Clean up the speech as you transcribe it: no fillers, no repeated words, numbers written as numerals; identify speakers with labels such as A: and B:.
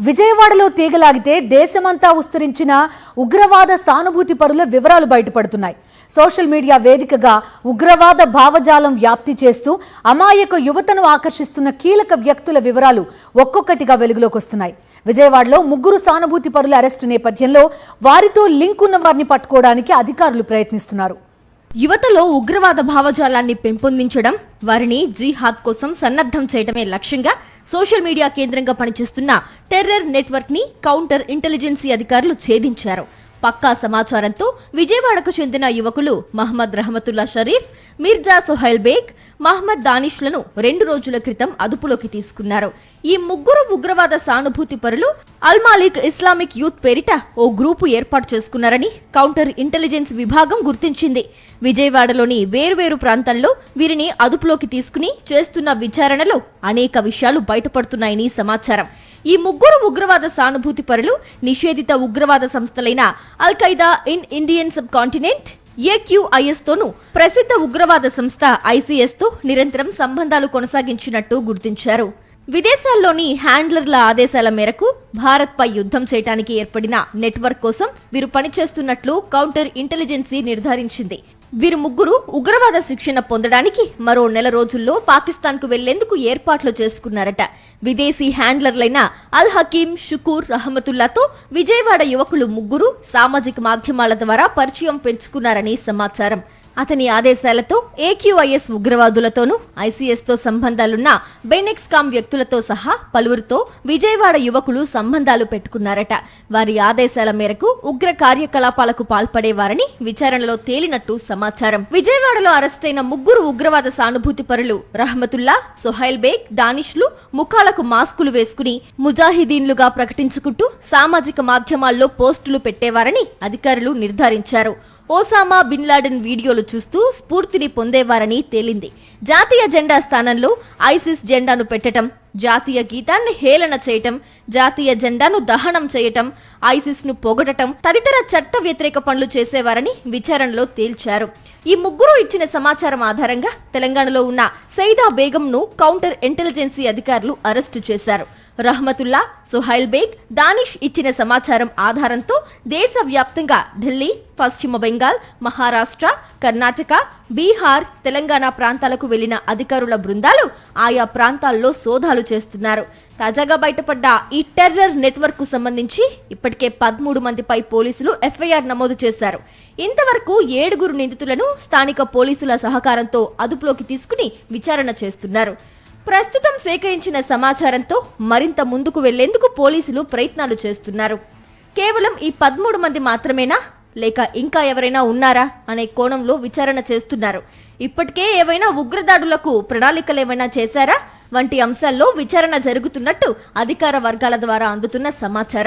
A: విజయవాడలో తీగలాగితే దేశమంతా విస్తరించిన ఉగ్రవాద సానుభూతి పరుల వివరాలు బయటపడుతున్నాయి. సోషల్ మీడియా వేదికగా ఉగ్రవాద భావజాలం వ్యాప్తి చేస్తూ అమాయక యువతను ఆకర్షిస్తున్న కీలక వ్యక్తుల వివరాలు ఒక్కొక్కటిగా వెలుగులోకి వస్తున్నాయి. విజయవాడలో 3 సానుభూతి పరుల అరెస్టు నేపథ్యంలో వారితో లింక్ ఉన్న వారిని పట్టుకోవడానికి అధికారులు ప్రయత్నిస్తున్నారు.
B: యువతలో ఉగ్రవాద భావజాలాన్ని పెంపొందించడం, వారిని జిహాద్ కోసం సన్నద్ధం చేయడమే లక్ష్యంగా సోషల్ మీడియా కేంద్రంగా పనిచేస్తున్న టెర్రర్ నెట్వర్క్ ని కౌంటర్ ఇంటెలిజెన్సీ అధికారులు ఛేదించారు. పక్కా సమాచారంతో విజయవాడకు చెందిన యువకులు మహమ్మద్ రహమతుల్లా షరీఫ్, మిర్జా సుహైల్ బేగ్, మహమ్మద్ దానిష్లను 2 రోజుల క్రితం అదుపులోకి తీసుకున్నారు. ఈ 3 ఉగ్రవాద సానుభూతి పరులు అల్ మాలిక్ ఇస్లామిక్ యూత్ పేరిట ఓ గ్రూపు ఏర్పాటు చేసుకున్నారని కౌంటర్ ఇంటెలిజెన్స్ విభాగం గుర్తించింది. విజయవాడలోని వేర్వేరు ప్రాంతాల్లో వీరిని అదుపులోకి తీసుకుని చేస్తున్న విచారణలో అనేక విషయాలు బయటపడుతున్నాయని సమాచారం. ఈ 3 ఉగ్రవాద సానుభూతి పరులు నిషేధిత ఉగ్రవాద సంస్థలైన al Qaeda in Indian subcontinent AQIS తోనూ ప్రసిద్ధ ఉగ్రవాద సంస్థ ICS తో నిరంతరం సంబంధాలు కొనసాగించినట్టు గుర్తించారు. విదేశాల్లోని హ్యాండ్లర్ల ఆదేశాల మేరకు భారత్ పై యుద్ధం చేయడానికి ఏర్పడిన నెట్వర్క్ కోసం వీరు పనిచేస్తున్నట్లు కౌంటర్ ఇంటెలిజెన్సీ నిర్ధారించింది. వీరు 3 ఉగ్రవాద శిక్షణ పొందడానికి మరో నెల రోజుల్లో పాకిస్తాన్ కు వెళ్లేందుకు ఏర్పాట్లు చేసుకున్నారట. విదేశీ హ్యాండ్లర్లైన అల్ హకీం, షుకూర్, రహమతుల్లాతో విజయవాడ యువకులు 3 సామాజిక మాధ్యమాల ద్వారా పరిచయం పెంచుకున్నారని సమాచారం. అతని ఆదేశాలతో AQIS ఉగ్రవాదులతోనూ ICS తో సంబంధాలున్న బెనెక్స్కామ్ వ్యక్తులతో సహా పలువురితో విజయవాడ యువకులు సంబంధాలు పెట్టుకున్నారట. వారి ఆదేశాల మేరకు ఉగ్ర కార్యకలాపాలకు పాల్పడేవారని విచారణలో తేలినట్టు సమాచారం. విజయవాడలో అరెస్టైన 3 ఉగ్రవాద సానుభూతి పరులు రహమతుల్లా, సుహైల్ బేగ్, దానిష్లు ముఖాలకు మాస్కులు వేసుకుని ముజాహిదీన్లుగా ప్రకటించుకుంటూ సామాజిక మాధ్యమాల్లో పోస్టులు పెట్టేవారని అధికారులు నిర్ధారించారు. ఓసామా బిన్ లాడెన్ వీడియోలు చూస్తూ స్ఫూర్తిని పొందేవారని తేలింది. జాతీయ జెండా స్థానంలో ఐసిస్ జెండాను పెట్టడం, జాతీయ గీతాన్ని హేళన చేయటం, జాతీయ జెండాను దహనం చేయటం, ఐసిస్ ను పొగడటం తదితర చట్ట వ్యతిరేక పనులు చేసేవారని విచారణలో తేల్చారు. ఈ 3 ఇచ్చిన సమాచారం ఆధారంగా తెలంగాణలో ఉన్న సైదా బేగంను కౌంటర్ ఇంటెలిజెన్సీ అధికారులు అరెస్టు చేశారు. రహమతుల్లా, సుహైల్ బేగ్, దానిష్ ఇచ్చిన సమాచారం ఆధారంతో దేశవ్యాప్తంగా ఢిల్లీ, పశ్చిమ బెంగాల్, మహారాష్ట్ర, కర్ణాటక, బీహార్, తెలంగాణ ప్రాంతాలకు వెళ్లిన అధికారుల బృందాలు ఆయా ప్రాంతాల్లో సోదాలు చేస్తున్నారు. తాజాగా బయటపడ్డ ఈ టెర్రర్ నెట్వర్క్ కు సంబంధించి ఇప్పటికే 13 మందిపై పోలీసులు FIR నమోదు చేశారు. ఇంతవరకు 7 నిందితులను స్థానిక పోలీసుల సహకారంతో అదుపులోకి తీసుకుని విచారణ చేస్తున్నారు. ప్రస్తుతం సేకరించిన సమాచారంతో మరింత ముందుకు వెళ్లేందుకు పోలీసులు ప్రయత్నాలు చేస్తున్నారు. కేవలం ఈ 13 మంది మాత్రమేనా, లేక ఇంకా ఎవరైనా ఉన్నారా అనే కోణంలో విచారణ చేస్తున్నారు. ఇప్పటికే ఏవైనా ఉగ్రదాడులకు ప్రణాళికలేమైనా చేశారా వంటి అంశాల్లో విచారణ జరుగుతున్నట్టు అధికార వర్గాల ద్వారా అందుతున్న సమాచారం.